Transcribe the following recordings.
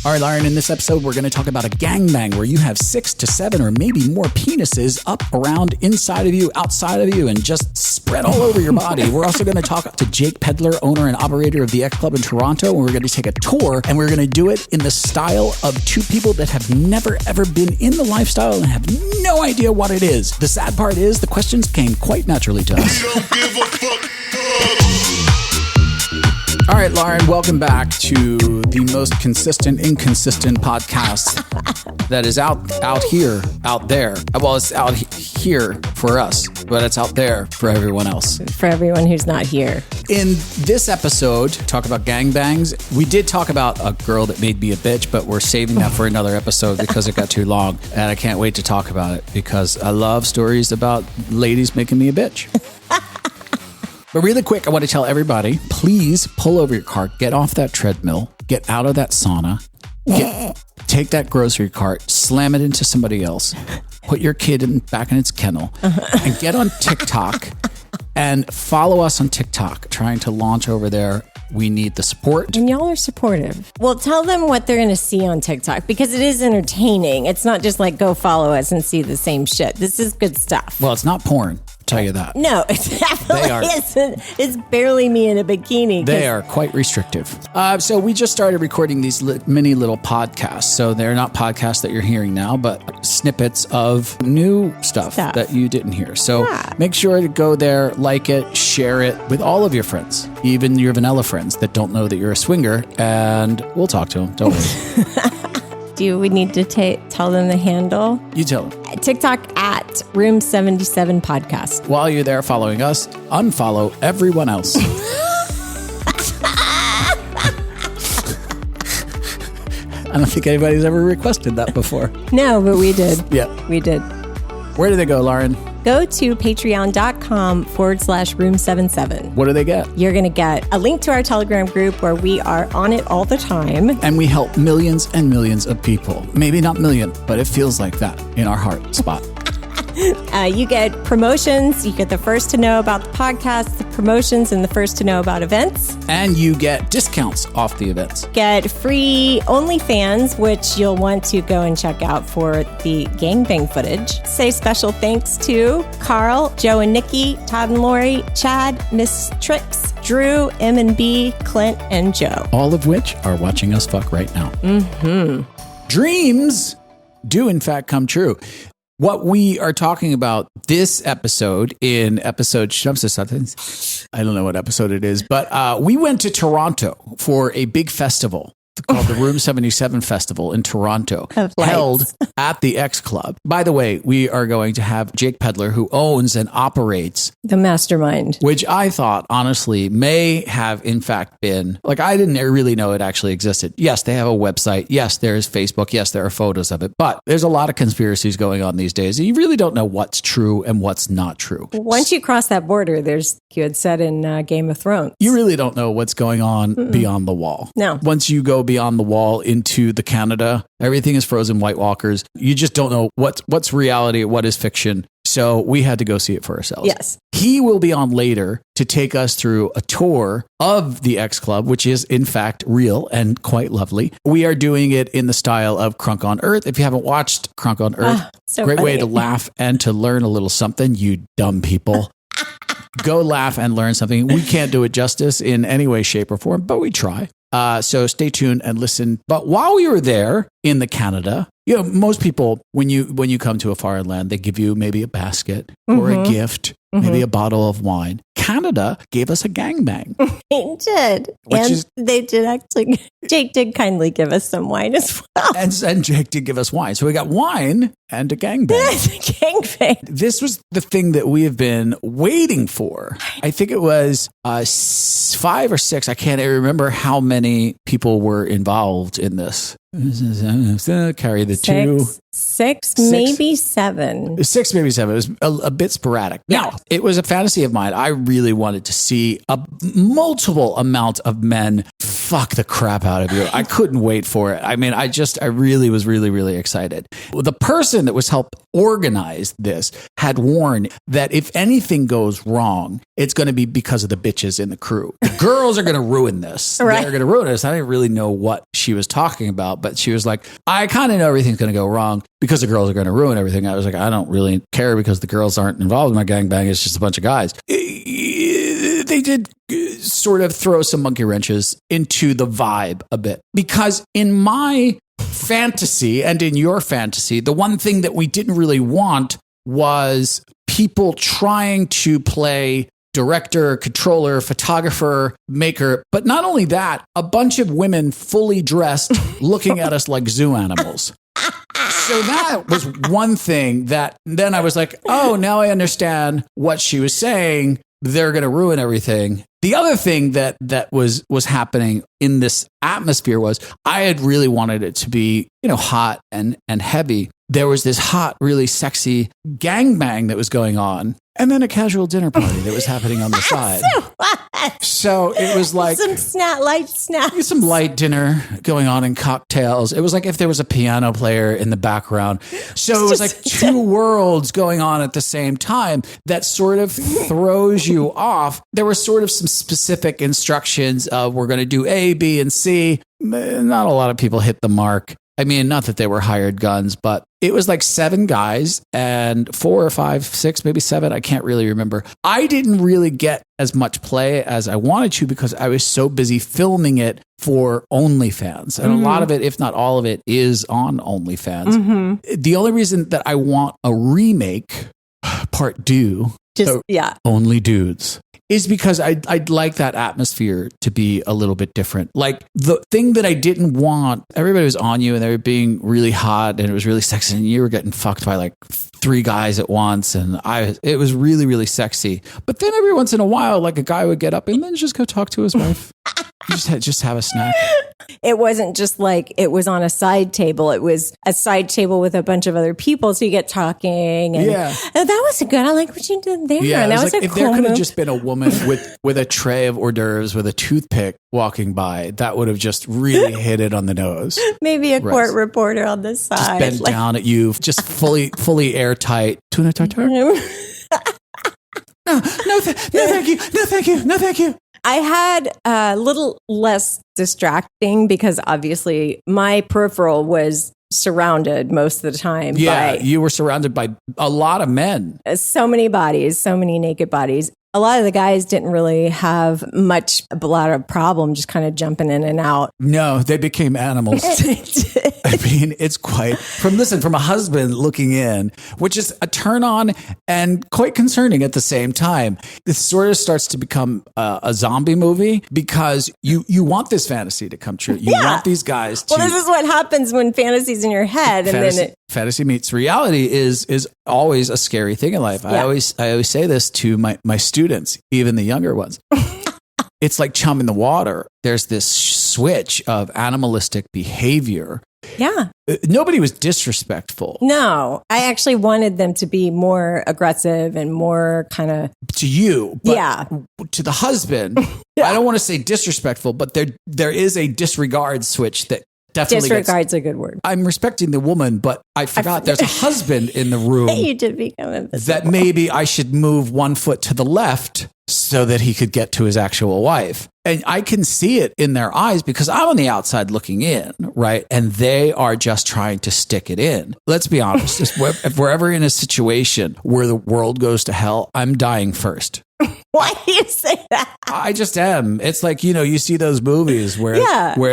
All right, Lauren, in this episode, we're going to talk about a gangbang where you have 6 to 7 or maybe more penises up, around, inside of you, outside of you, and just spread all over your body. We're also going to talk to Jake Pedler, owner and operator of the X Club in Toronto, and we're going to take a tour, and we're going to do it in the style of two people that have never, ever been in the lifestyle and have no idea what it is. The sad part is the questions came quite naturally to us. We don't give a fuck. All right, Lauren, welcome back to the most consistent, inconsistent podcast that is out there. Well, it's out here for us, but it's out there for everyone else. For everyone who's not here. In this episode, talk about gangbangs. We did talk about a girl that made me a bitch, but we're saving that for another episode because it got too long. And I can't wait to talk about it because I love stories about ladies making me a bitch. But really quick, I want to tell everybody, please pull over your car, get off that treadmill, get out of that sauna, take that grocery cart, slam it into somebody else, put your kid back in its kennel, and get on TikTok and follow us on TikTok, trying to launch over there. We need the support. And y'all are supportive. Well, tell them what they're going to see on TikTok because it is entertaining. It's not just like go follow us and see the same shit. This is good stuff. Well, it's not porn. Tell you that. No, it definitely isn't. It's barely me in a bikini. They are quite restrictive. So we just started recording these mini little podcasts. So they're not podcasts that you're hearing now, but snippets of new stuff. That you didn't hear. So make sure to go there, like it, share it with all of your friends, even your vanilla friends that don't know that you're a swinger, and we'll talk to them. Don't worry. Do we need to tell them the handle? You tell them. TikTok at Room 77 Podcast. While you're there following us, unfollow everyone else. I don't think anybody's ever requested that before. No, but we did. Yeah. We did. Where do they go, Lauren? Go to patreon.com/room77. What do they get? You're going to get a link to our Telegram group where we are on it all the time. And we help millions and millions of people. Maybe not million, but it feels like that in our heart spot. You get promotions. You get the first to know about the podcast, the promotions, and the first to know about events. And you get discounts off the events. Get free OnlyFans, which you'll want to go and check out for the gangbang footage. Say special thanks to Carl, Joe and Nikki, Todd and Lori, Chad, Miss Trix, Drew, M and B, Clint, and Joe. All of which are watching us fuck right now. Mm-hmm. Dreams do in fact come true. What we are talking about this episode in episode, I don't know what episode it is, but we went to Toronto for a big festival called the Room 77 Festival in Toronto, held at the X Club. By the way, we are going to have Jake Pedler, who owns and operates the mastermind, which I thought, honestly, may have in fact been, like, I didn't really know it actually existed. Yes, they have a website. Yes, there's Facebook. Yes, there are photos of it. But there's a lot of conspiracies going on these days. And you really don't know what's true and what's not true. Once you cross that border, you had said in Game of Thrones. You really don't know what's going on beyond the wall. No. Once you go beyond the wall into the Canada, everything is frozen White Walkers. You just don't know what's reality, what is fiction. So we had to go see it for ourselves. Yes. He will be on later to take us through a tour of the X Club, which is in fact real and quite lovely. We are doing it in the style of Crunk on Earth. If you haven't watched Crunk on Earth, great funny. way to laugh and to learn a little something, you dumb people. Go laugh and learn something. We can't do it justice in any way, shape, or form, but we try. So stay tuned and listen. But while we were there in the Canada, most people, when you come to a foreign land, they give you maybe a basket or a gift, maybe a bottle of wine. Canada gave us a gangbang. They did. They did actually. Jake did kindly give us some wine as well. And Jake did give us wine. So we got wine and a gangbang. Gangbang. This was the thing that we have been waiting for. I think it was 5 or 6. I can't remember how many people were involved in this. Carry the 2. 6, maybe 7. 6, maybe 7. It was a bit sporadic. Yeah. Now, it was a fantasy of mine. I really wanted to see a multiple amount of men fuck the crap out of you. I couldn't wait for it. I mean, I really was really excited. The person that was helped organize this had warned that if anything goes wrong, it's going to be because of the bitches in the crew. The girls are going to ruin this. Right. They're going to ruin this. I didn't really know what she was talking about, but she was like, I kind of know everything's going to go wrong because the girls are going to ruin everything. I was like, I don't really care because the girls aren't involved in my gangbang. It's just a bunch of guys. They did sort of throw some monkey wrenches into the vibe a bit, because in my fantasy and in your fantasy, the one thing that we didn't really want was people trying to play director, controller, photographer, maker. But not only that, a bunch of women fully dressed looking at us like zoo animals. So that was one thing that then I was like, oh, now I understand what she was saying. They're going to ruin everything. The other thing that was happening in this atmosphere was I had really wanted it to be, hot and heavy. There was this hot, really sexy gangbang that was going on, and then a casual dinner party that was happening on the side. So it was like some light snacks. Some light dinner going on and cocktails. It was like if there was a piano player in the background. So it was like two worlds going on at the same time that sort of throws you off. There were sort of some specific instructions of we're going to do A, B, and C. Not a lot of people hit the mark. I mean, not that they were hired guns, but it was like 7 guys and 4 or 5, 6, maybe 7. I can't really remember. I didn't really get as much play as I wanted to because I was so busy filming it for OnlyFans. And a lot of it, if not all of it, is on OnlyFans. Mm-hmm. The only reason that I want a remake, part 2, Only Dudes, is because I'd like that atmosphere to be a little bit different. Like the thing that I didn't want, everybody was on you and they were being really hot and it was really sexy and you were getting fucked by like 3 guys at once. And it was really, really sexy. But then every once in a while, like a guy would get up and then just go talk to his wife. just have a snack. It wasn't just like it was on a side table. It was a side table with a bunch of other people. So you get talking. And, oh, that was good. I like what you did there. Yeah, and that was like, a if cool there could have move. just been a woman with a tray of hors d'oeuvres with a toothpick walking by, that would have just really hit it on the nose. Maybe a court reporter on the side. Just bent down at you, just fully airtight. Tuna tartare? No, thank you. No, thank you. I had a little less distracting because obviously my peripheral was surrounded most of the time. Yeah, by you were surrounded by a lot of men. so many bodies, so many naked bodies. A lot of the guys didn't really have a lot of problem just kind of jumping in and out. No, they became animals. I mean, it's quite from a husband looking in, which is a turn on and quite concerning at the same time. This sort of starts to become a zombie movie because you want this fantasy to come true. You want these guys to. Well, this is what happens when fantasy's in your head, fantasy meets reality is always a scary thing in life. Yeah. I always say this to my students, even the younger ones. It's like chum in the water. There's this switch of animalistic behavior. Yeah. Nobody was disrespectful. No, I actually wanted them to be more aggressive and more kind of to you. But to the husband, I don't want to say disrespectful, but there is a disregard switch that definitely disregard's a good word. I'm respecting the woman, but I forgot there's a husband in the room. You did become invisible. That maybe I should move 1 foot to the left so that he could get to his actual wife. And I can see it in their eyes because I'm on the outside looking in, right? And they are just trying to stick it in. Let's be honest. If we're ever in a situation where the world goes to hell, I'm dying first. Why do you say that? I just am. It's like, you see those movies where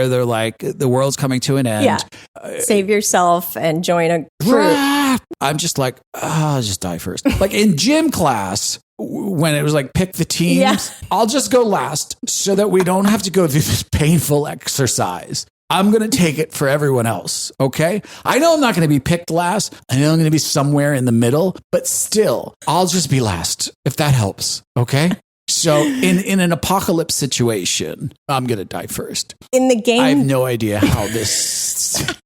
they're like, the world's coming to an end. Yeah. Save yourself and join a group. I'm just like, I'll just die first. Like in gym class, when it was like pick the teams, I'll just go last so that we don't have to go through this painful exercise. I'm going to take it for everyone else, okay? I know I'm not going to be picked last. I know I'm going to be somewhere in the middle, but still, I'll just be last, if that helps, okay? So in an apocalypse situation, I'm going to die first. In the game... I have no idea how this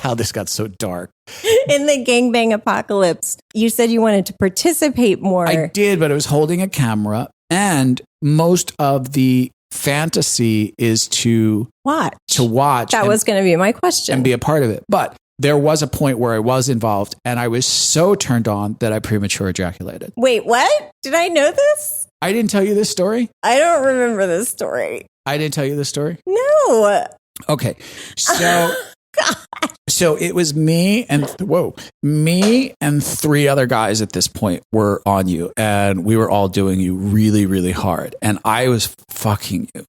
how this got so dark. In the gangbang apocalypse, you said you wanted to participate more. I did, but I was holding a camera, and most of the fantasy is to watch. That was going to be my question. And be a part of it. But there was a point where I was involved, and I was so turned on that I premature ejaculated. Wait, what? Did I know this? I didn't tell you this story? I don't remember this story. I didn't tell you this story? No. Okay. So it was me and three other guys at this point were on you, and we were all doing you really, really hard. And I was fucking you.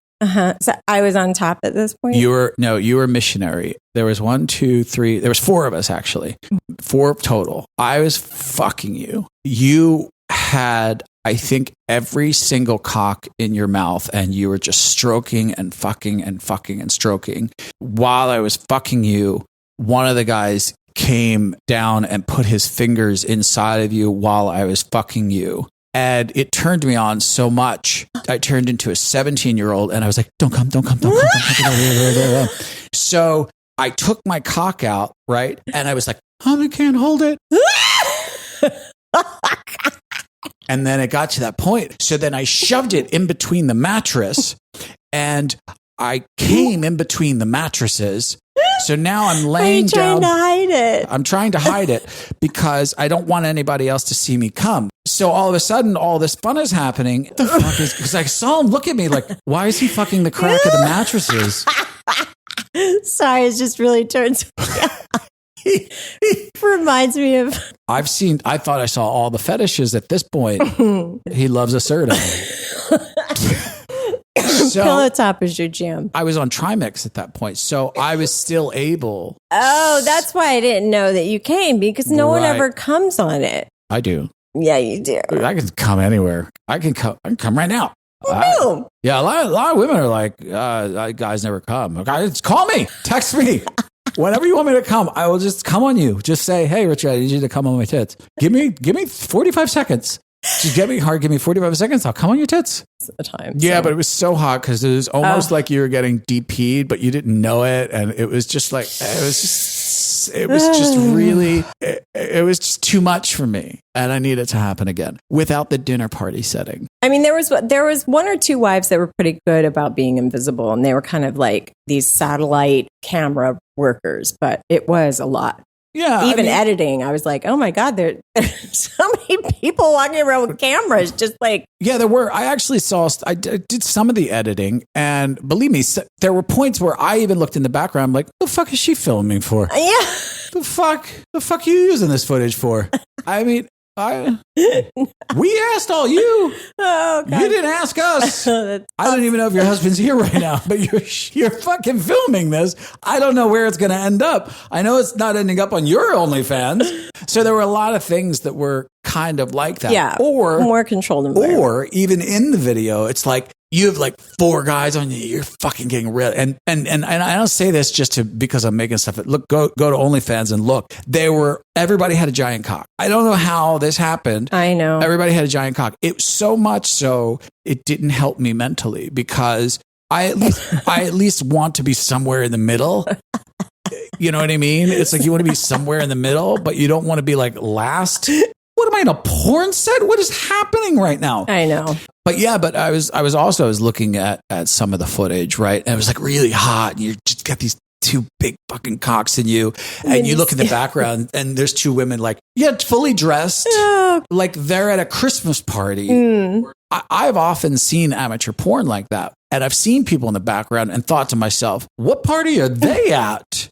So I was on top at this point? You were missionary. There was 1, 2, 3. There was 4 of us, actually. 4 total. I was fucking you. You had, I think, every single cock in your mouth, and you were just stroking and fucking and fucking and stroking. While I was fucking you, one of the guys came down and put his fingers inside of you while I was fucking you. And it turned me on so much. I turned into a 17-year-old, and I was like, don't come. So I took my cock out, right? And I was like, I can't hold it. And then it got to that point. So then I shoved it in between the mattress, and I came in between the mattresses. So now I'm laying down. Trying to hide it. I'm trying to hide it because I don't want anybody else to see me come. So all of a sudden, all this fun is happening. What the fuck is? Because I saw him look at me like, why is he fucking the crack of the mattresses? Sorry, it just really turns me on. Reminds me of. I thought I saw all the fetishes at this point. He loves a Serta. So, Pillow top is your jam. I was on Trimix at that point, so I was still able. Oh, that's why I didn't know that you came, because no one ever comes on it. I do. Yeah, you do. I can come anywhere. I can come right now. Boom. Yeah, a lot of women are like, guys never come. Guys, call me, text me. Whenever you want me to come, I will just come on you. Just say, hey, Richard, I need you to come on my tits. Give me 45 seconds. Just get me hard. Give me 45 seconds. I'll come on your tits. At the time. Yeah, so. But it was so hot because it was almost like you were getting DP'd, but you didn't know it. And it was just like, it was just too much for me. And I need it to happen again without the dinner party setting. I mean, there was 1 or 2 wives that were pretty good about being invisible. And they were kind of like these satellite camera workers, but it was a lot. Yeah. Even editing, I was like, oh my God, there's so many people walking around with cameras, just like. Yeah, there were. I did some of the editing, and believe me, there were points where I even looked in the background, like, what the fuck is she filming for? Yeah. The fuck are you using this footage for? I mean, we asked all you. Oh, God. You didn't ask us. I don't even know if your husband's here right now, but you're fucking filming this. I don't know where it's going to end up. I know it's not ending up on your OnlyFans. So there were a lot of things that were kind of like that. Yeah. Or more controlled environment. Or even in the video, it's like, you have like 4 guys on you. You're fucking getting real. And I don't say this just because I'm making stuff. Look, go to OnlyFans and look. Everybody had a giant cock. I don't know how this happened. I know. Everybody had a giant cock. It was so much so it didn't help me mentally because I at least want to be somewhere in the middle. You know what I mean? It's like you want to be somewhere in the middle, but you don't want to be like last. What am I in a porn set? What is happening right now? I know. But yeah, I was looking at some of the footage, right? And it was like really hot, and you just got these 2 big fucking cocks in you, and you look in the background, and there's 2 women like, fully dressed, like they're at a Christmas party. I've often seen amateur porn like that, and I've seen people in the background and thought to myself, what party are they at?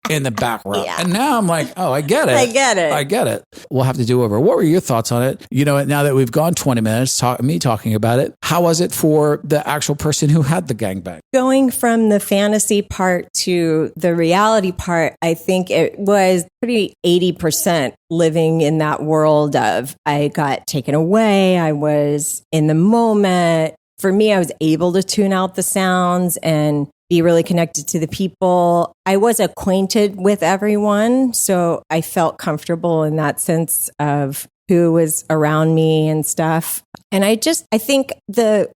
In the background. Yeah. And now I'm like, oh, I get it. We'll have to do over. What were your thoughts on it? You know, now that we've gone 20 minutes, me talking about it, how was it for the actual person who had the gangbang? Going from the fantasy part to the reality part, I think it was pretty 80% living in that world of I got taken away. I was in the moment. For me, I was able to tune out the sounds and be really connected to the people. I was acquainted with everyone, so I felt comfortable in that sense of who was around me and stuff. And I think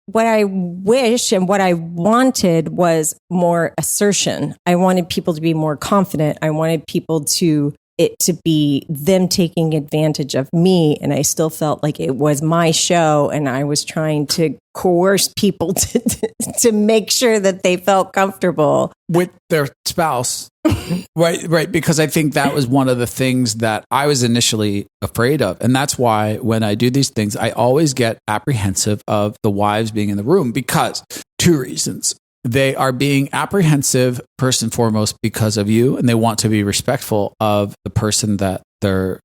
what I wish and what I wanted was more assertion. I wanted people to be more confident. I wanted people to be them taking advantage of me. And I still felt like it was my show and I was trying to coerce people to make sure that they felt comfortable with their spouse. Right. Because I think that was one of the things that I was initially afraid of. And that's why when I do these things, I always get apprehensive of the wives being in the room because 2 reasons. They are being apprehensive, first and foremost, because of you, and they want to be respectful of the person that they're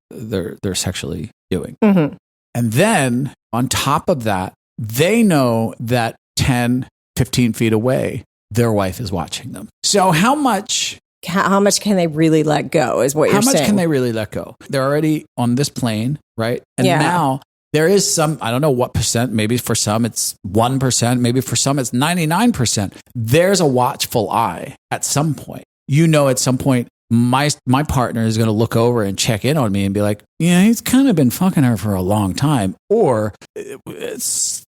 sexually doing. Mm-hmm. And then on top of that, they know that 10, 15 feet away, their wife is watching them. So how much can they really let go is what you're saying. How much can they really let go? They're already on this plane, right? And now there is some, I don't know what percent, maybe for some it's 1%, maybe for some it's 99%. There's a watchful eye at some point. At some point, my partner is going to look over and check in on me and be like, yeah, he's kind of been fucking her for a long time. Or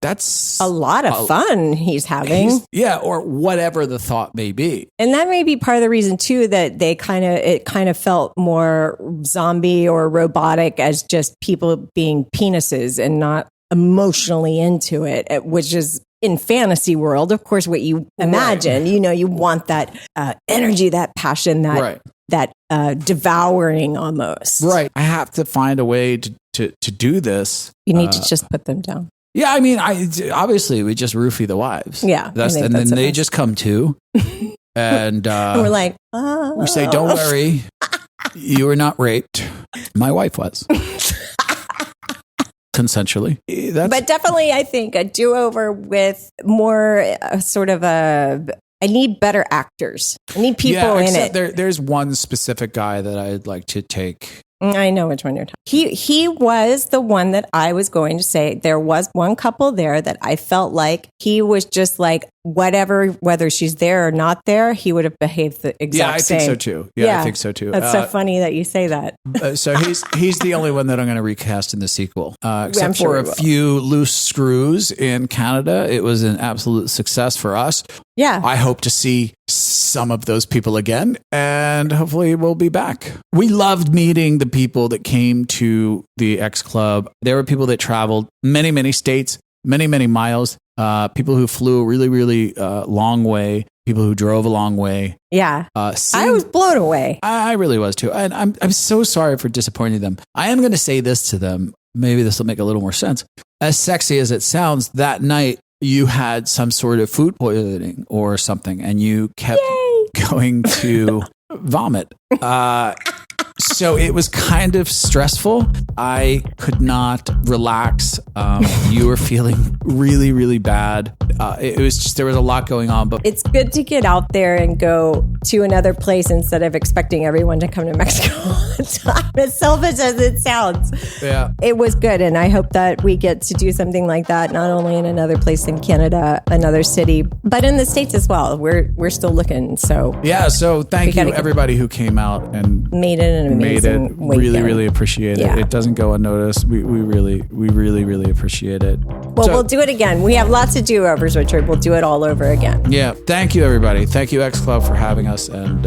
that's a lot of fun he's having. Or whatever the thought may be. And that may be part of the reason too, that it kind of felt more zombie or robotic as just people being penises and not emotionally into it, which is in fantasy world, of course, what you imagine. Right. You want that energy, that passion, that devouring almost. Right. I have to find a way to do this. You need to just put them down. Yeah, I mean, obviously we just roofie the wives. Yeah, and then they just come to, and we're like, we say, "Don't worry, you were not raped. My wife was." Consensually. But definitely, I think a do-over with more sort of I need better actors. I need people in it. There's one specific guy that I'd like to take. I know which one you're talking. He was the one that I was going to say. There was one couple there that I felt like he was just like, whether she's there or not there, he would have behaved the exact same. Yeah, I think so too. Yeah, I think so too. That's so funny that you say that. So he's the only one that I'm going to recast in the sequel. Except for a few loose screws in Canada. It was an absolute success for us. Yeah. I hope to see some of those people again, and hopefully we'll be back. We loved meeting the people that came to the X Club. There were people that traveled many, many states, many, many miles. People who flew a really, really long way. People who drove a long way. Yeah. I was blown away. I really was too. And I'm so sorry for disappointing them. I am going to say this to them. Maybe this will make a little more sense. As sexy as it sounds, that night you had some sort of food poisoning or something, and you kept going to vomit. So it was kind of stressful. I could not relax. You were feeling really, really bad. It was just, there was a lot going on. But it's good to get out there and go to another place instead of expecting everyone to come to Mexico all the time. As selfish as it sounds. Yeah. It was good. And I hope that we get to do something like that, not only in another place in Canada, another city, but in the States as well. We're still looking. So yeah. So thank you everybody who came out and made it an amazing weekend. Really appreciate it. It doesn't go unnoticed. We really appreciate it. Well, we'll do it again. We have lots of do-overs, Richard. We'll do it all over again. Yeah. Thank you, everybody. Thank you, X Club, for having us. And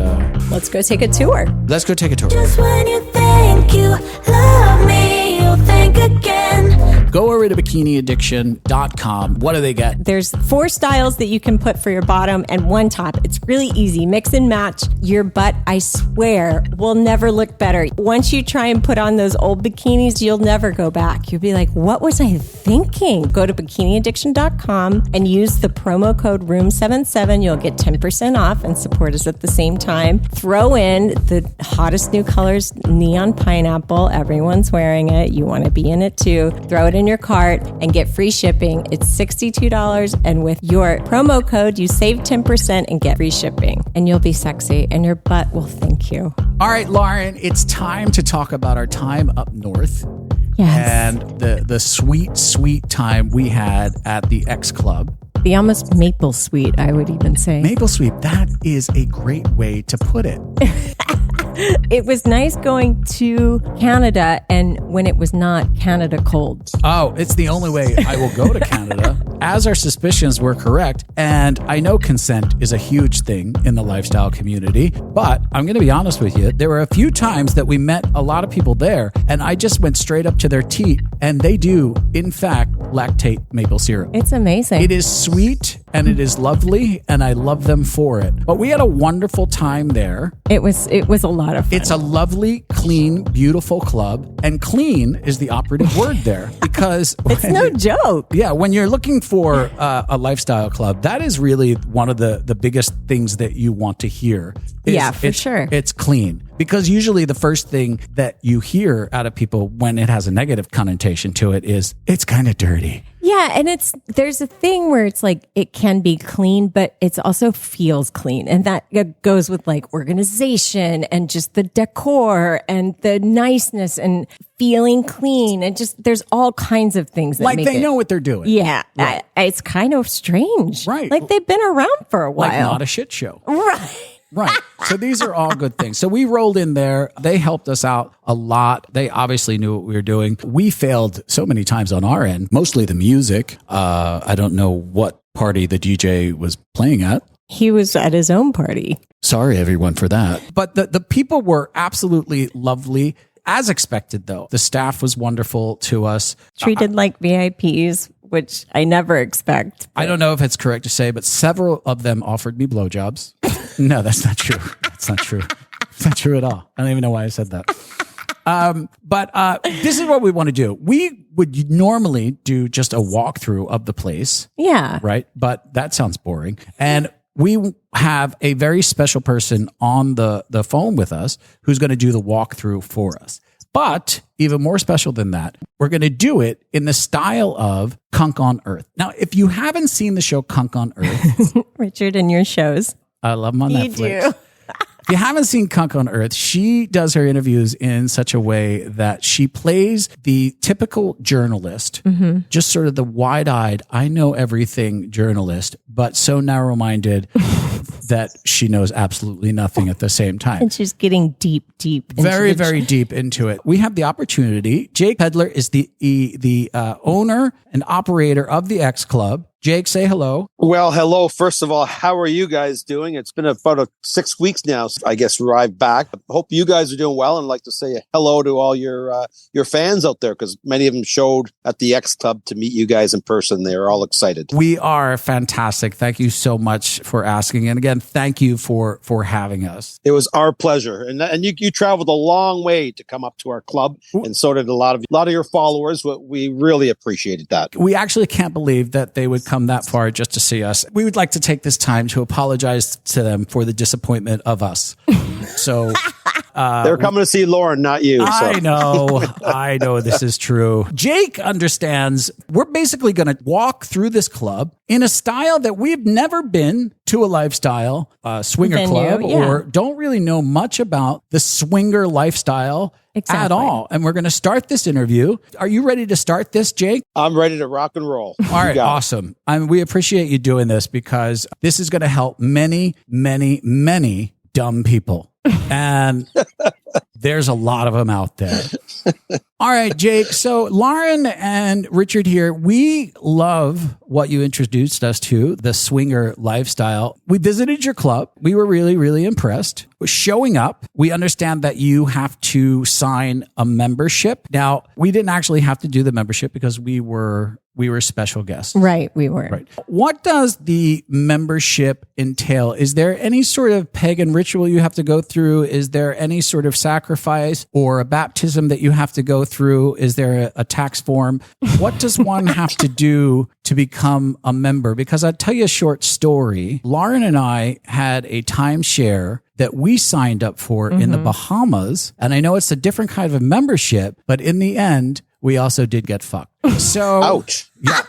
let's go take a tour. Let's go take a tour. Just when you think you love me, you'll think again. Go over to bikiniaddiction.com. What do they get? There's 4 styles that you can put for your bottom and 1 top. It's really easy. Mix and match. Your butt, I swear, will never look better. Once you try and put on those old bikinis, you'll never go back. You'll be like, what was I thinking? Go to bikiniaddiction.com and use the promo code ROOM77. You'll get 10% off and support us at the same time. Throw in the hottest new colors, neon pineapple. Everyone's wearing it. You want to be in it too. Throw it in your cart and get free shipping. It's $62. And with your promo code, you save 10% and get free shipping. And you'll be sexy and your butt will thank you. All right, Lauren, it's time to talk about our time up north. Yes. And the sweet, sweet time we had at the X Club. The almost maple sweet, I would even say. Maple sweet, that is a great way to put it. It was nice going to Canada and when it was not Canada cold. Oh, it's the only way I will go to Canada. As our suspicions were correct, and I know consent is a huge thing in the lifestyle community, but I'm going to be honest with you. There were a few times that we met a lot of people there, and I just went straight up to their teat, and they do, in fact, lactate maple syrup. It's amazing. It is sweet and it is lovely, and I love them for it. But we had a wonderful time there. It was a lot of fun. It's a lovely, clean, beautiful club, and clean is the operative word there because it's no joke. Yeah, when you're looking for a lifestyle club, that is really one of the biggest things that you want to hear. Yeah, for sure. It's clean. Because usually the first thing that you hear out of people when it has a negative connotation to it is it's kind of dirty. Yeah, and there's a thing where it's like it can be clean, but it also feels clean. And that goes with like organization and just the decor and the niceness and feeling clean. And just there's all kinds of things that like make they know what they're doing. Yeah, right. It's kind of strange. Right. Like they've been around for a while. Like not a shit show. Right. Right. So these are all good things. So we rolled in there. They helped us out a lot. They obviously knew what we were doing. We failed so many times on our end, mostly the music. I don't know what party the DJ was playing at. He was at his own party. Sorry, everyone, for that. But the people were absolutely lovely. As expected, though, the staff was wonderful to us. Treated like VIPs, which I never expect. I don't know if it's correct to say, but several of them offered me blowjobs. No, that's not true. That's not true. It's not true at all. I don't even know why I said that. But this is what we want to do. We would normally do just a walkthrough of the place. Yeah. Right? But that sounds boring. And we have a very special person on the phone with us who's going to do the walkthrough for us. But even more special than that, we're going to do it in the style of Kunk on Earth. Now, if you haven't seen the show Kunk on Earth, Richard and your shows, I love them on you Netflix. do. If you haven't seen Kunk on Earth, she does her interviews in such a way that she plays the typical journalist, just sort of the wide-eyed, I know everything journalist, but so narrow-minded that she knows absolutely nothing at the same time. And she's getting deep into Very, very deep into it. We have the opportunity. Jake Pedler is the owner and operator of the X Club. Jake, say hello. Well, hello. First of all, how are you guys doing? It's been about 6 weeks now, I guess, arrived back. Hope you guys are doing well, and I'd like to say hello to all your fans out there, because many of them showed at the X Club to meet you guys in person. They're all excited. We are fantastic. Thank you so much for asking. And again, thank you for having us. It was our pleasure. And you traveled a long way to come up to our club, and so did a lot of your followers. We really appreciated that. We actually can't believe that they would come that far just to see us. We would like to take this time to apologize to them for the disappointment of us. So they're coming to see Lauren, not you. So. I know this is true. Jake understands we're basically going to walk through this club in a style that we've never been to a lifestyle swinger Venue, club, yeah. or don't really know much about the swinger lifestyle at all. And we're going to start this interview. Are you ready to start this, Jake? I'm ready to rock and roll. All right, awesome. We appreciate you doing this, because this is going to help many, many, many dumb people. And there's a lot of them out there. All right, Jake. So Lauren and Richard here, we love what you introduced us to, the swinger lifestyle. We visited your club. We were really, really impressed. Showing up, we understand that you have to sign a membership. Now, we didn't actually have to do the membership because we were special guests. Right, we were. Right. What does the membership entail? Is there any sort of pagan ritual you have to go through? Is there any sort of sacrifice or a baptism that you have to go through? Is there a tax form? What does one have to do to become a member? Because I'll tell you a short story. Lauren and I had a timeshare that we signed up for in the Bahamas. And I know it's a different kind of a membership, but in the end, we also did get fucked. So, ouch. Yeah.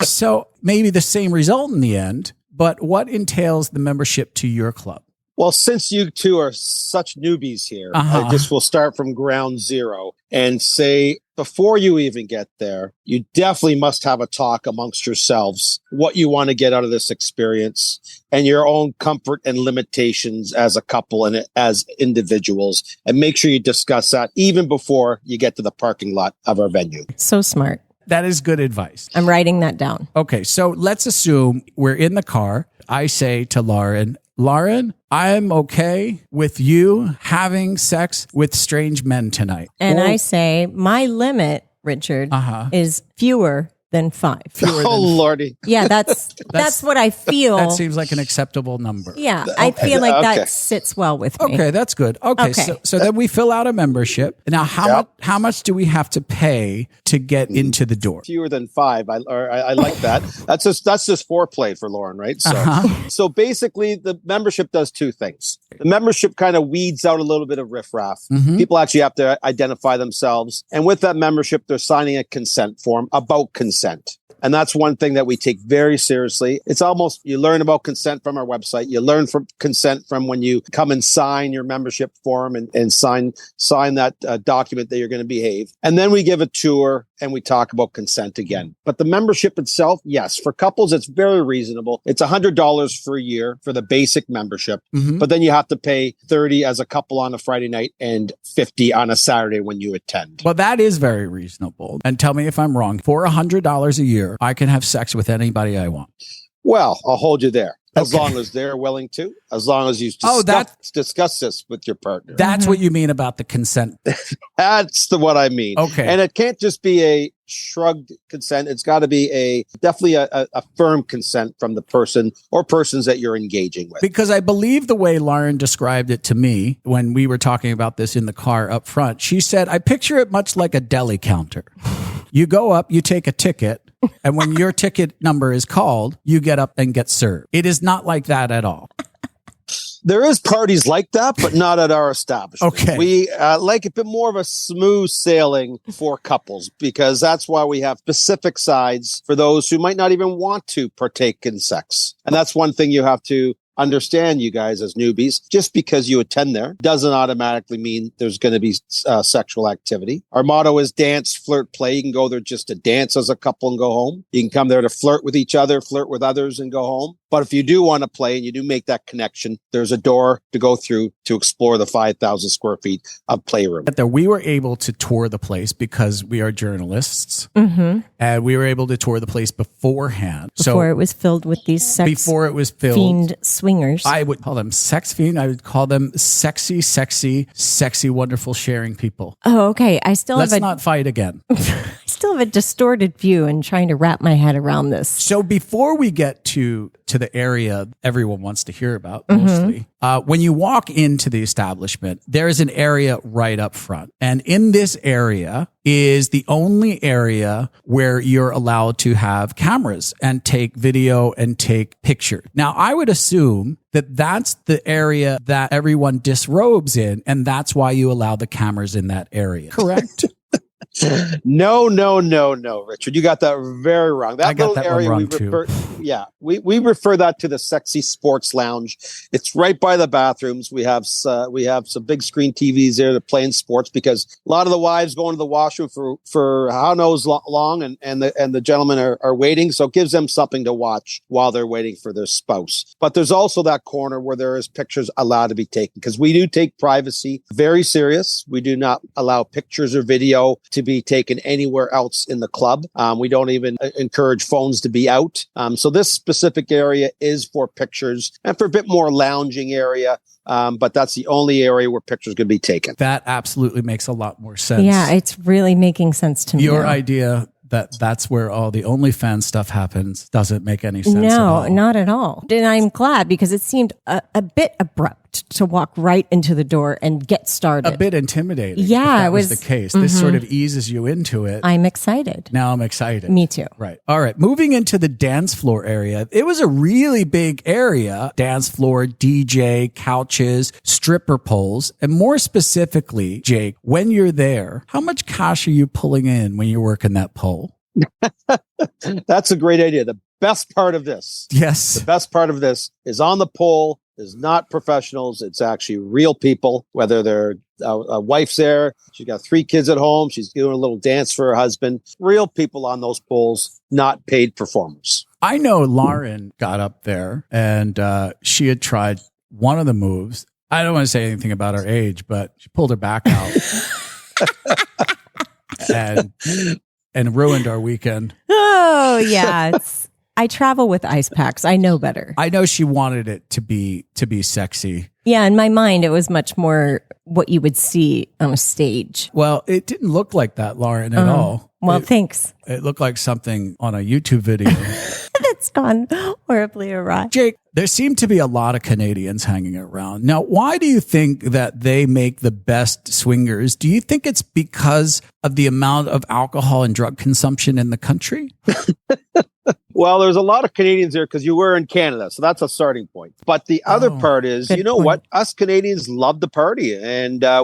So maybe the same result in the end, but what entails the membership to your club? Well, since you two are such newbies here, I just will start from ground zero and say, before you even get there, you definitely must have a talk amongst yourselves what you want to get out of this experience and your own comfort and limitations as a couple and as individuals. And make sure you discuss that even before you get to the parking lot of our venue. So smart. That is good advice. I'm writing that down. Okay, so let's assume we're in the car. I say to Lauren, I'm okay with you having sex with strange men tonight. And I say, my limit, Richard, is fewer than 5. Lordy. Yeah, that's what I feel. That seems like an acceptable number. Yeah, I feel like that sits well with me. Okay, that's good. Okay. So then we fill out a membership. Now, how much do we have to pay to get into the door? Fewer than 5. I like that. That's just foreplay for Lauren, right? So basically, the membership does 2 things. The membership kind of weeds out a little bit of riffraff. People actually have to identify themselves, and with that membership, they're signing a consent form about consent. And that's one thing that we take very seriously. It's almost, you learn about consent from our website. You learn from consent from when you come and sign your membership form and sign that document that you're going to behave. And then we give a tour and we talk about consent again. But the membership itself, yes, for couples, it's very reasonable. It's $100 for a year for the basic membership. But then you have to pay $30 as a couple on a Friday night and $50 on a Saturday when you attend. Well, that is very reasonable. And tell me if I'm wrong. For $100 a year, I can have sex with anybody I want. Well, I'll hold you there. As long as they're willing to, as long as you discuss this with your partner. That's what you mean about the consent. That's what I mean. Okay. And it can't just be a shrugged consent. It's got to be definitely a firm consent from the person or persons that you're engaging with. Because I believe the way Lauren described it to me when we were talking about this in the car up front, she said, I picture it much like a deli counter. You go up, you take a ticket, and when your ticket number is called, you get up and get served. It is not like that at all. There is parties like that, but not at our establishment. Okay. We like a bit more of a smooth sailing for couples because that's why we have specific sides for those who might not even want to partake in sex. And that's one thing you have to understand, you guys, as newbies. Just because you attend there doesn't automatically mean there's going to be sexual activity. Our motto is dance, flirt, play. You can go there just to dance as a couple and go home. You can come there to flirt with each other, flirt with others and go home. But if you do want to play and you do make that connection, there's a door to go through to explore the 5,000 square feet of playroom. We were able to tour the place because we are journalists, and we were able to tour the place beforehand. Before it was filled with these fiend swingers. I would call them sex fiend. I would call them sexy, wonderful sharing people. Oh, okay. Let's not fight again. I still have a distorted view and trying to wrap my head around this. So before we get to the area everyone wants to hear about, mostly, when you walk into the establishment, there is an area right up front. And in this area is the only area where you're allowed to have cameras and take video and take pictures. Now, I would assume that that's the area that everyone disrobes in, and that's why you allow the cameras in that area. Correct? No, Richard. You got that very wrong. I got that one wrong too. Yeah, we refer that to the sexy sports lounge. It's right by the bathrooms. We have some big screen TVs there to play in sports because a lot of the wives go into the washroom for how knows long, and the gentlemen are waiting. So it gives them something to watch while they're waiting for their spouse. But there's also that corner where there is pictures allowed to be taken because we do take privacy very serious. We do not allow pictures or video to be taken anywhere else in the club. We don't even encourage phones to be out. So this specific area is for pictures and for a bit more lounging area. But that's the only area where pictures can be taken. That absolutely makes a lot more sense. Yeah, it's really making sense to me. Your idea that's where all the OnlyFans stuff happens doesn't make any sense at all. No, not at all. And I'm glad because it seemed a bit abrupt to walk right into the door and get started. A bit intimidating. Yeah, if that was the case. This sort of eases you into it. I'm excited. Now I'm excited. Me too. Right. All right. Moving into the dance floor area. It was a really big area. Dance floor, DJ, couches, stripper poles. And more specifically, Jake, when you're there, how much cash are you pulling in when you're working that pole? That's a great idea. The best part of this. Yes. The best part of this is on the pole. is not professionals. It's actually real people, whether they're a wife's there. She's got 3 kids at home. She's doing a little dance for her husband. Real people on those poles, not paid performers. I know Lauren got up there and she had tried one of the moves. I don't want to say anything about her age, but she pulled her back out and ruined our weekend. Oh, yeah. I travel with ice packs. I know better. I know she wanted it to be sexy. Yeah, in my mind, it was much more what you would see on a stage. Well, it didn't look like that, Lauren, at all. Well, thanks. It looked like something on a YouTube video. That's gone horribly awry. Jake, there seem to be a lot of Canadians hanging around. Now, why do you think that they make the best swingers? Do you think it's because of the amount of alcohol and drug consumption in the country? Well, there's a lot of Canadians there because you were in Canada, so that's a starting point. But the other part is, you know what? Us Canadians love to party, and I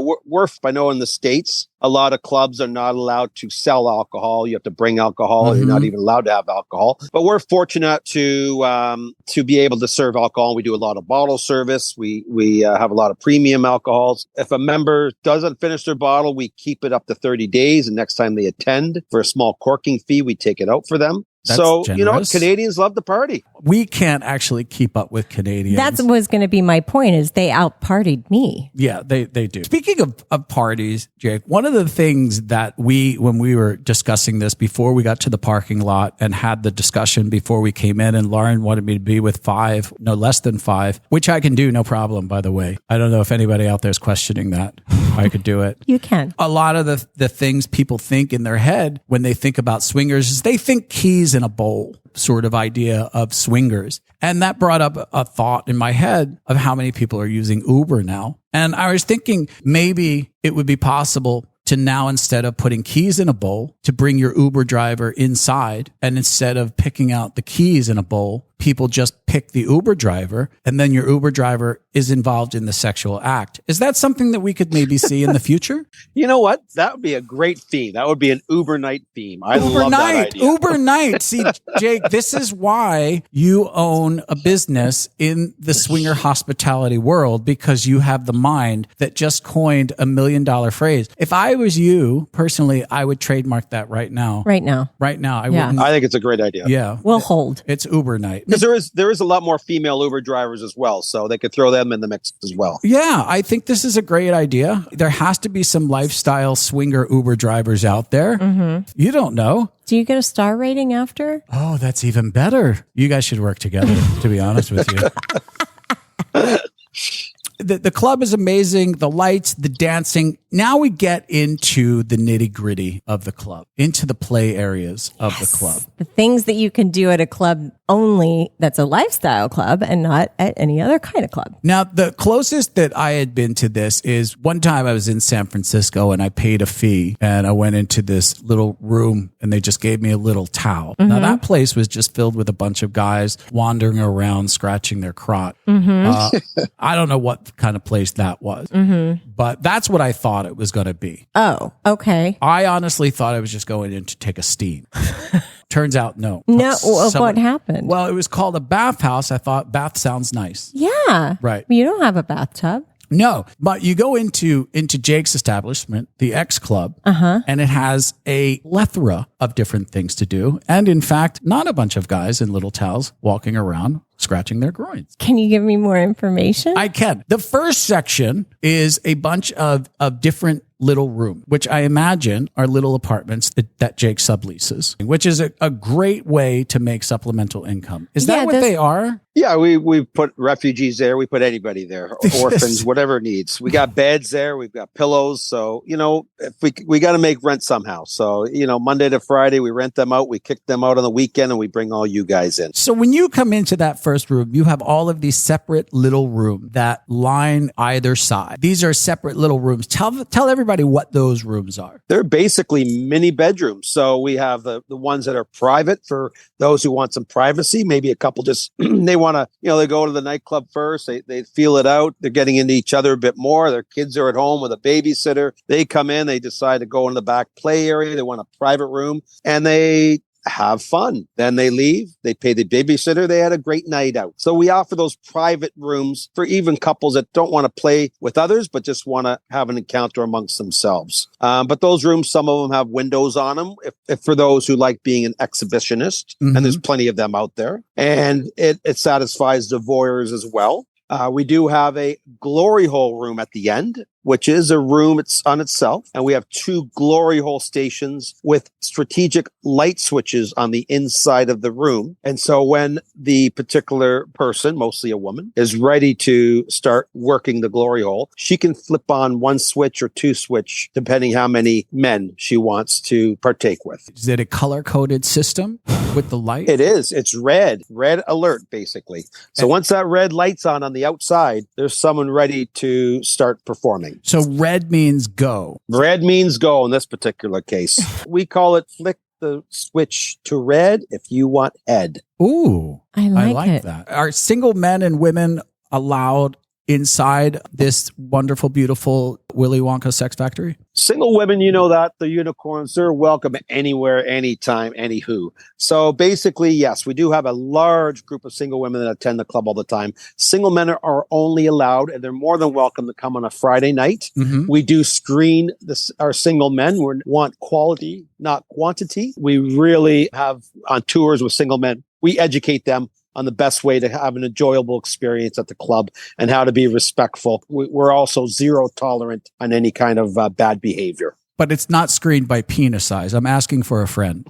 know in the States, a lot of clubs are not allowed to sell alcohol. You have to bring alcohol. You're not even allowed to have alcohol. But we're fortunate to be able to serve alcohol. We do a lot of bottle service. We have a lot of premium alcohols. If a member doesn't finish their bottle, we keep it up to 30 days. And next time they attend, for a small corking fee, we take it out for them. That's so, generous. You know, Canadians love to party. We can't actually keep up with Canadians. That was going to be my point, is they out-partied me. Yeah, they do. Speaking of parties, Jake, one of the things that when we were discussing this before we got to the parking lot and had the discussion before we came in, and Lauren wanted me to be with 5, no less than 5, which I can do, no problem, by the way. I don't know if anybody out there is questioning that. I could do it. You can. A lot of the things people think in their head when they think about swingers is they think keys in a bowl sort of idea of swingers. And that brought up a thought in my head of how many people are using Uber now. And I was thinking maybe it would be possible to now, instead of putting keys in a bowl, to bring your Uber driver inside. And instead of picking out the keys in a bowl, people just pick the Uber driver, and then your Uber driver is involved in the sexual act. Is that something that we could maybe see in the future? You know what? That would be a great theme. That would be an Uber night theme. I love that idea. Uber night. See, Jake, this is why you own a business in the swinger hospitality world, because you have the mind that just coined $1 million phrase. If I was you personally, I would trademark that right now. Right now. I wouldn't. I think it's a great idea. Yeah. We'll hold. It's Uber night. Because there is a lot more female Uber drivers as well, so they could throw them in the mix as well. Yeah, I think this is a great idea. There has to be some lifestyle swinger Uber drivers out there. Mm-hmm. You don't know. Do you get a star rating after? Oh, that's even better. You guys should work together, to be honest with you. The club is amazing. The lights, the dancing. Now we get into the nitty gritty of the club, into the play areas of the club. The things that you can do at a club only that's a lifestyle club and not at any other kind of club. Now, the closest that I had been to this is one time I was in San Francisco and I paid a fee and I went into this little room and they just gave me a little towel. Mm-hmm. Now, that place was just filled with a bunch of guys wandering around, scratching their crotch. Mm-hmm. I don't know what kind of place that was, but that's what I thought it was going to be. Oh, okay. I honestly thought I was just going in to take a steam. Turns out, no. No, what happened? Well, it was called a bathhouse. I thought bath sounds nice. Yeah. Right. You don't have a bathtub. No, but you go into Jake's establishment, the X Club, and it has a plethora of different things to do. And in fact, not a bunch of guys in little towels walking around scratching their groins. Can you give me more information? I can. The first section is a bunch of different little rooms, which I imagine are little apartments that Jake subleases, which is a great way to make supplemental income. Is that what they are? Yeah, we put refugees there. We put anybody there, orphans, whatever needs. We got beds there. We've got pillows. So, you know, if we got to make rent somehow. So, you know, Monday to Friday, we rent them out. We kick them out on the weekend and we bring all you guys in. So when you come into that first room, you have all of these separate little rooms that line either side. These are separate little rooms. Tell everybody what those rooms are. They're basically mini bedrooms. So we have the ones that are private for those who want some privacy. Maybe a couple just, they want to, you know, they go to the nightclub first. They feel it out. They're getting into each other a bit more. Their kids are at home with a babysitter. They come in, they decide to go in the back play area. They want a private room and they have fun. Then they leave, they pay the babysitter, they had a great night out. So we offer those private rooms for even couples that don't want to play with others, but just want to have an encounter amongst themselves. But those rooms, some of them have windows on them, if for those who like being an exhibitionist, and there's plenty of them out there. And it satisfies the voyeurs as well. We do have a glory hole room at the end, which is a room it's on itself. And we have 2 glory hole stations with strategic light switches on the inside of the room. And so when the particular person, mostly a woman, is ready to start working the glory hole, she can flip on 1 switch or 2 switch, depending how many men she wants to partake with. Is it a color-coded system with the light? It is. It's red alert, basically. So once that red light's on the outside, there's someone ready to start performing. So red means go. Red means go in this particular case. We call it flick the switch to red if you want head. Ooh, I like it. that. Are single men and women allowed inside this wonderful, beautiful Willy Wonka sex factory? Single women, you know that, the unicorns, they're welcome anywhere, anytime, anywho. So basically, yes, we do have a large group of single women that attend the club all the time. Single men are only allowed, and they're more than welcome to come on a Friday night. We do screen our single men. We want quality, not quantity. We really have on tours with single men. We educate them on the best way to have an enjoyable experience at the club and how to be respectful. We're also zero tolerant on any kind of bad behavior. But it's not screened by penis size. I'm asking for a friend.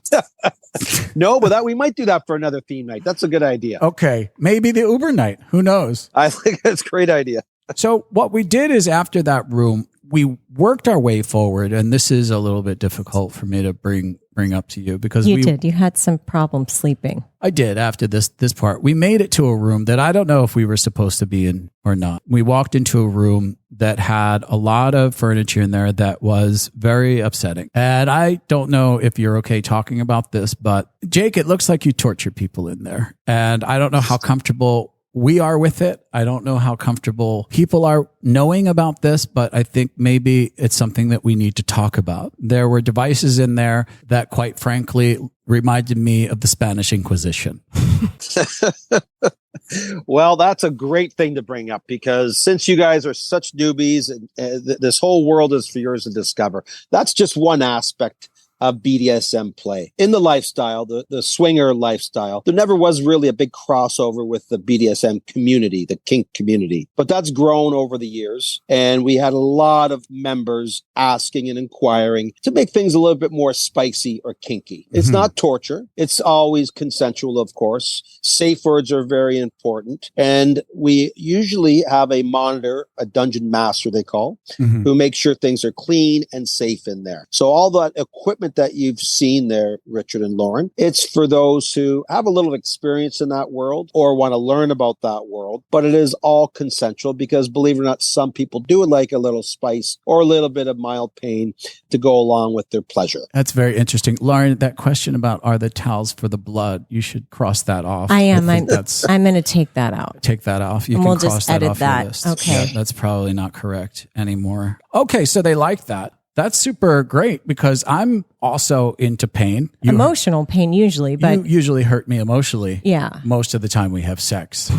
No, but we might do that for another theme night. That's a good idea. Okay. Maybe the Uber night. Who knows? I think that's a great idea. So what we did is after that room, we worked our way forward. And this is a little bit difficult for me to bring up to you because you did. You had some problems sleeping. I did after this part. We made it to a room that I don't know if we were supposed to be in or not. We walked into a room that had a lot of furniture in there that was very upsetting. And I don't know if you're okay talking about this, but Jake, it looks like you torture people in there. And I don't know how comfortable we are with it. I don't know how comfortable people are knowing about this, but I think maybe it's something that we need to talk about. There were devices in there that, quite frankly, reminded me of the Spanish Inquisition. Well, that's a great thing to bring up because since you guys are such newbies and this whole world is for yours to discover, that's just one aspect of BDSM play. In the lifestyle, the swinger lifestyle, there never was really a big crossover with the BDSM community, the kink community. But that's grown over the years. And we had a lot of members asking and inquiring to make things a little bit more spicy or kinky. It's not torture. It's always consensual, of course. Safe words are very important. And we usually have a monitor, a dungeon master they call, who makes sure things are clean and safe in there. So all that equipment that you've seen there, Richard and Lauren, it's for those who have a little experience in that world or want to learn about that world, but it is all consensual because, believe it or not, some people do like a little spice or a little bit of mild pain to go along with their pleasure. That's very interesting. Lauren, that question about are the towels for the blood, you should cross that off. I am. I'm going to take that out. Take that off. You and can we'll cross just that edit off that. your list. Okay. Yeah, that's probably not correct anymore. Okay, so they like that. That's super great because I'm also into pain. Emotional pain usually, but you usually hurt me emotionally. Yeah. Most of the time we have sex.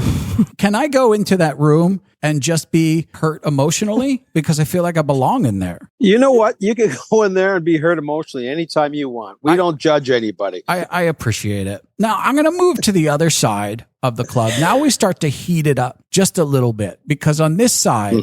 Can I go into that room and just be hurt emotionally? Because I feel like I belong in there. You know what? You can go in there and be hurt emotionally anytime you want. We don't judge anybody. I appreciate it. Now I'm going to move to the other side of the club. Now we start to heat it up just a little bit because on this side,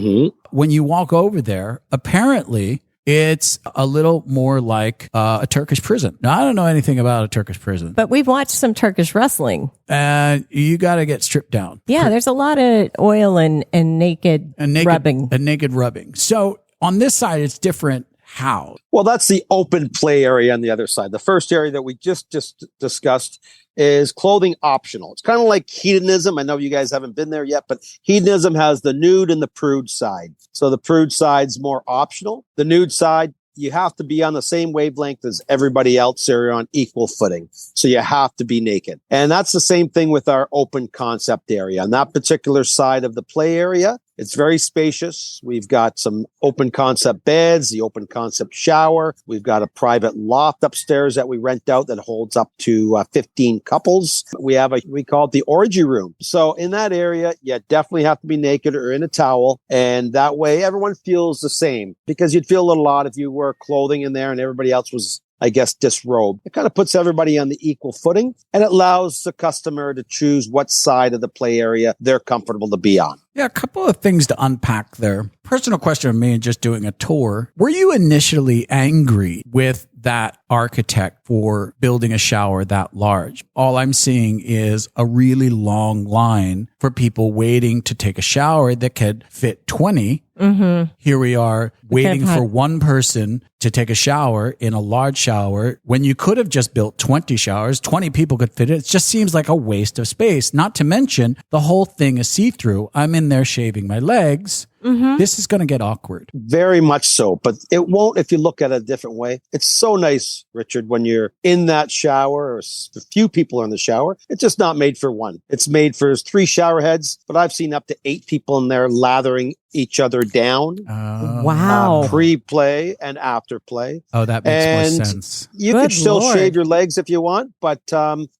when you walk over there, apparently it's a little more like a Turkish prison. Now, I don't know anything about a Turkish prison. But we've watched some Turkish wrestling. And you got to get stripped down. Yeah, there's a lot of oil and naked rubbing. And naked rubbing. So on this side, it's different. How? Well, that's the open play area on the other side. The first area that we just discussed is clothing optional. It's kind of like hedonism. I know you guys haven't been there yet, but hedonism has the nude and the prude side. So the prude side's more optional. The nude side, you have to be on the same wavelength as everybody else. So you're on equal footing. So you have to be naked. And that's the same thing with our open concept area. On that particular side of the play area, it's very spacious. We've got some open concept beds, the open concept shower. We've got a private loft upstairs that we rent out that holds up to 15 couples. We call it the orgy room. So in that area, you definitely have to be naked or in a towel. And that way everyone feels the same, because you'd feel a little odd if you wore clothing in there and everybody else was, I guess, disrobed. It kind of puts everybody on the equal footing, and it allows the customer to choose what side of the play area they're comfortable to be on. Yeah, a couple of things to unpack there. Personal question of me and just doing a tour. Were you initially angry with that architect for building a shower that large? All I'm seeing is a really long line for people waiting to take a shower that could fit 20. Mm-hmm. Here we are waiting for one person to take a shower in a large shower when you could have just built 20 showers. 20 people could fit it. It just seems like a waste of space. Not to mention the whole thing is see-through. I'm in there shaving my legs. Mm-hmm. This is going to get awkward. Very much so, but it won't if you look at it a different way. It's so nice, Richard, when you're in that shower, or a few people are in the shower. It's just not made for one. It's made for 3 shower heads, but I've seen up to 8 people in there lathering each other down. Wow. Pre-play and after play. Oh, that makes more sense. You could still shave your legs if you want, but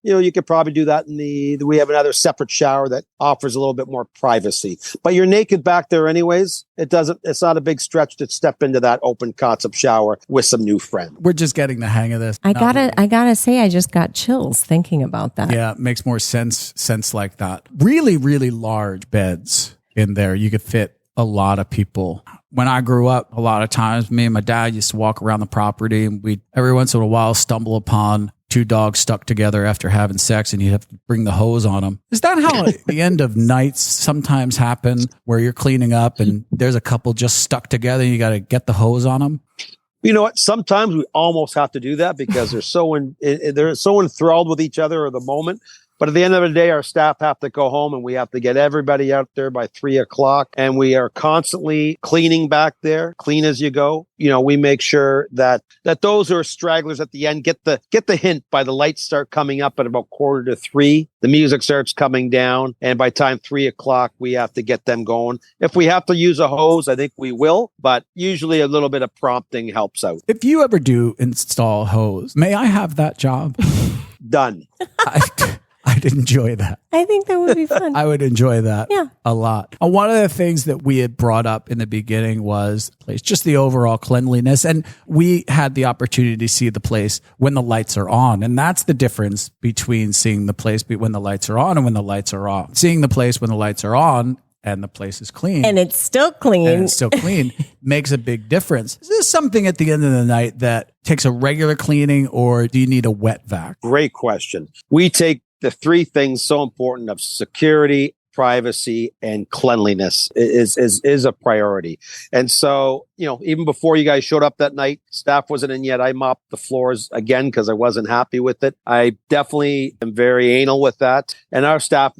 you could probably do that we have another separate shower that offers a little bit more privacy. But you're naked back there anyways. It's not a big stretch to step into that open concept shower with some new friends. We're just getting the hang of this. I gotta say, I just got chills thinking about that. Yeah, it makes more sense like that. Really, really large beds in there. You could fit a lot of people. When I grew up, a lot of times me and my dad used to walk around the property, and we'd every once in a while stumble upon 2 dogs stuck together after having sex, and you'd have to bring the hose on them. Is that how the end of nights sometimes happen, where you're cleaning up and there's a couple just stuck together and you got to get the hose on them? You know what? Sometimes we almost have to do that because they're so enthralled with each other or the moment. But at the end of the day, our staff have to go home, and we have to get everybody out there by 3:00. And we are constantly cleaning back there, clean as you go. You know, we make sure that those who are stragglers at the end get the hint by the lights start coming up at about 2:45. The music starts coming down. And by time 3:00, we have to get them going. If we have to use a hose, I think we will. But usually a little bit of prompting helps out. If you ever do install hose, may I have that job? Done. I'd enjoy that. I think that would be fun. I would enjoy that a lot. One of the things that we had brought up in the beginning was just the overall cleanliness. And we had the opportunity to see the place when the lights are on. And that's the difference between seeing the place when the lights are on and when the lights are off. Seeing the place when the lights are on and the place is clean. And it's still clean. Makes a big difference. Is this something at the end of the night that takes a regular cleaning, or do you need a wet vac? Great question. We take the 3 things so important of security, privacy, and cleanliness is a priority. And so, even before you guys showed up that night, staff wasn't in yet. I mopped the floors again because I wasn't happy with it. I definitely am very anal with that. And our staff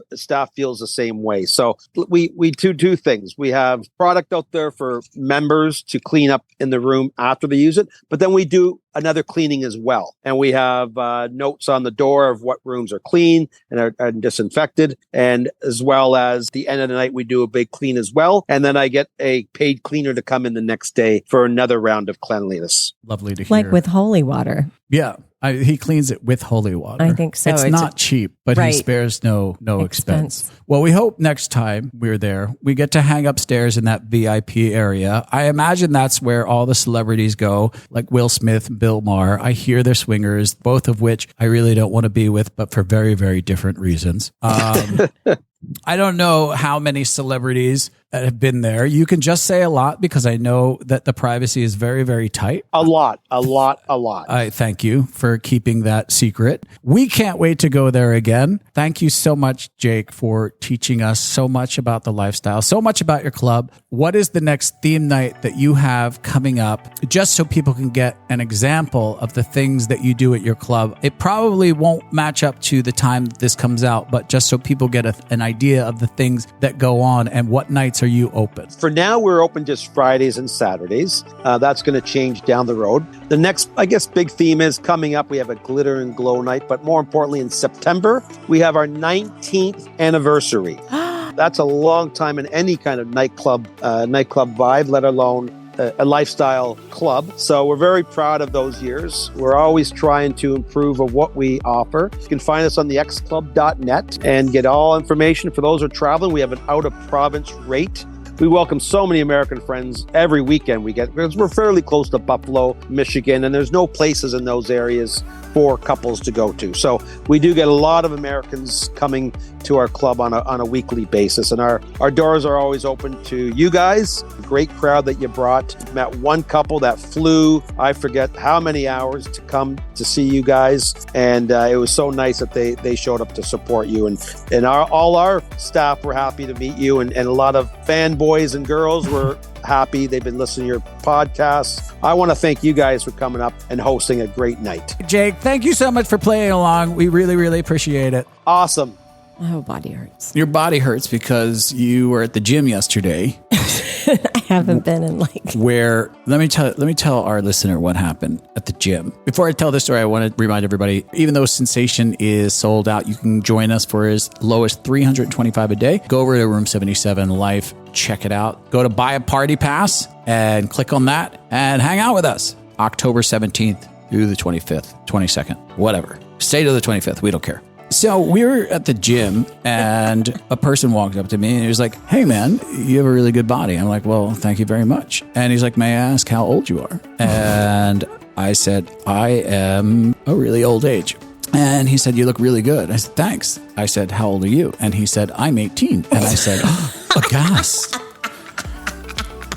feels the same way. So we do 2 things. We have product out there for members to clean up in the room after they use it, but then we do another cleaning as well. And we have notes on the door of what rooms are clean and are disinfected. And as well as the end of the night, we do a big clean as well. And then I get a paid cleaner to come in the next day for another round of cleanliness. Lovely to hear. Like with holy water. Yeah. He cleans it with holy water. I think so. It's not cheap, but he spares no expense. Well, we hope next time we're there, we get to hang upstairs in that VIP area. I imagine that's where all the celebrities go, like Will Smith and Bill Maher. I hear they're swingers, both of which I really don't want to be with, but for very, very different reasons. I don't know how many celebrities have been there. You can just say a lot because I know that the privacy is very, very tight. A lot. I thank you for keeping that secret. We can't wait to go there again. Thank you so much, Jake, for teaching us so much about the lifestyle, so much about your club. What is the next theme night that you have coming up? Just so people can get an example of the things that you do at your club. It probably won't match up to the time that this comes out, but just so people get an idea of the things that go on and what nights nights are you open? For now, we're open just Fridays and Saturdays. That's going to change down the road. The next, I guess, big theme is coming up. We have a glitter and glow night, but more importantly, in September, we have our 19th anniversary. That's a long time in any kind of nightclub vibe, let alone a lifestyle club. So we're very proud of those years. We're always trying to improve of what we offer. You can find us on the xclub.net and get all information. For those who are traveling, we have an out-of-province rate. We welcome so many American friends every weekend we get, because we're fairly close to Buffalo, Michigan, and there's no places in those areas for couples to go to. So we do get a lot of Americans coming to our club on a weekly basis, and our doors are always open to you guys. Great crowd that you brought. Met one couple that flew, I forget how many hours to come to see you guys, and it was so nice that they showed up to support you, and all our staff were happy to meet you, and a lot of fanboys and girls were happy. They've been listening to your podcasts. I want to thank you guys for coming up and hosting a great night. Jake, thank you so much for playing along. We really, really appreciate it. Awesome. Oh, body hurts. Your body hurts because you were at the gym yesterday. I haven't been in where let me tell our listener what happened at the gym. Before I tell this story, I want to remind everybody, even though Sensation is sold out, you can join us for as low as $325 a day. Go over to Room 77 Life, check it out. Go to buy a party pass and click on that and hang out with us. October 17th through the 25th, 22nd, whatever. Stay to the 25th. We don't care. So we were at the gym and a person walked up to me and he was like, "Hey man, you have a really good body." I'm like, "Well, thank you very much." And he's like, "May I ask how old you are?" And I said, "I am a really old age." And he said, "You look really good." I said, "Thanks." I said, "How old are you?" And he said, "I'm 18. And I said, "Aghast."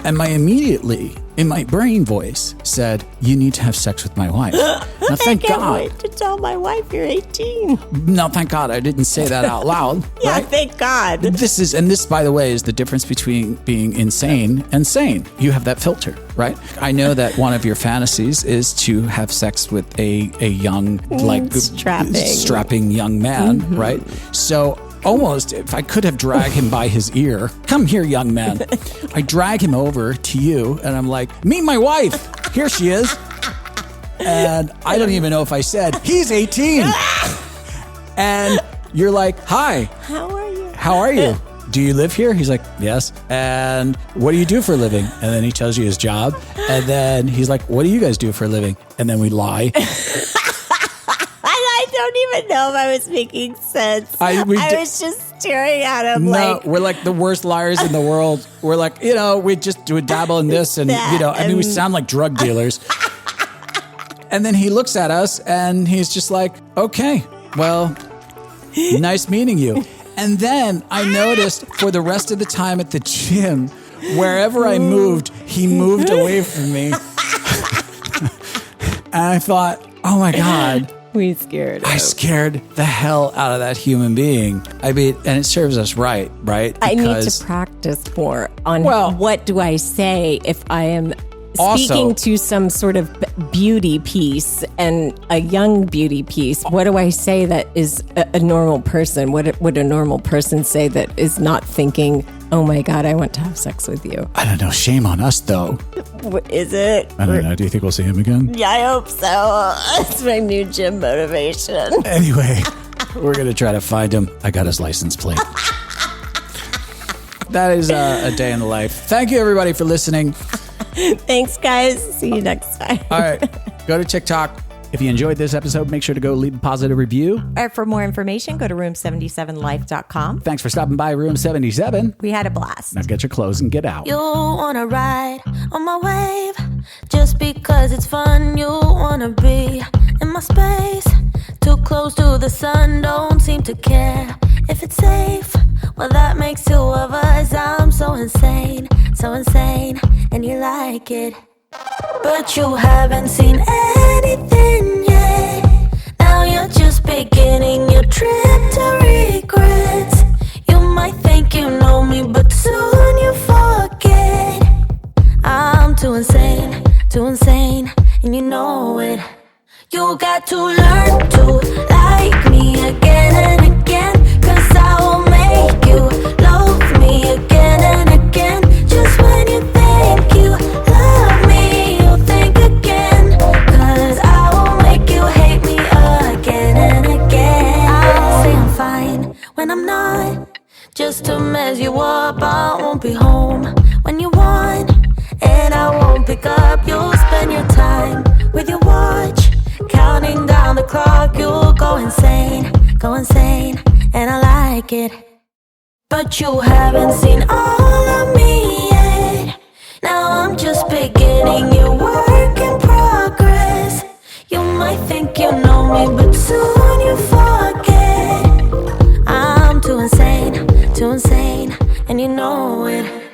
And immediately, in my brain voice, said, "You need to have sex with my wife." Now, thank I can't God. wait to tell my wife you're 18. No, thank God I didn't say that out loud. Yeah, right? thank God. This, by the way, is the difference between being insane and sane. You have that filter, right? I know that one of your fantasies is to have sex with a young, strapping young man, right? So almost, if I could have dragged him by his ear, "Come here, young man." I drag him over to you and I'm like, "Meet my wife. Here she is." And I don't even know if I said, "He's 18. And you're like, "Hi. How are you? How are you? Do you live here?" He's like, "Yes." "And what do you do for a living?" And then he tells you his job. And then he's like, "What do you guys do for a living?" And then we lie. I don't even know if I was making sense. I was just staring at him we're like the worst liars in the world. We're like, we just do a dabble in this and, we sound like drug dealers. And then he looks at us and he's just like, "Okay, well, nice meeting you." And then I noticed for the rest of the time at the gym, wherever I moved, he moved away from me. And I thought, oh my God. We scared him. I scared the hell out of that human being. I mean, and it serves us right? I need to practice more on what do I say if I am speaking to some sort of beauty piece and a young beauty piece. What do I say that is a normal person? What would a normal person say that is not thinking, "Oh my God, I want to have sex with you"? I don't know. Shame on us, though. What is it? I don't know. Do you think we'll see him again? Yeah, I hope so. It's my new gym motivation. Anyway, we're going to try to find him. I got his license plate. That is a day in the life. Thank you, everybody, for listening. Thanks, guys. See you next time. All right. Go to TikTok. If you enjoyed this episode, make sure to go leave a positive review. Or for more information, go to room77life.com. Thanks for stopping by Room 77. We had a blast. Now get your clothes and get out. You wanna ride on my wave just because it's fun. You wanna be in my space, too close to the sun. Don't seem to care if it's safe. Well, that makes two of us. I'm so insane, and you like it. But you haven't seen anything yet. Now you're just beginning your trip to regrets. You might think you know me, but soon you forget. I'm too insane, and you know it. You got to learn to like me again and again, 'cause I will make you love me again and again. go insane, and I like it. But you haven't seen all of me yet. Now I'm just beginning, you're work in progress. You might think you know me, but soon you forget. I'm too insane, and you know it.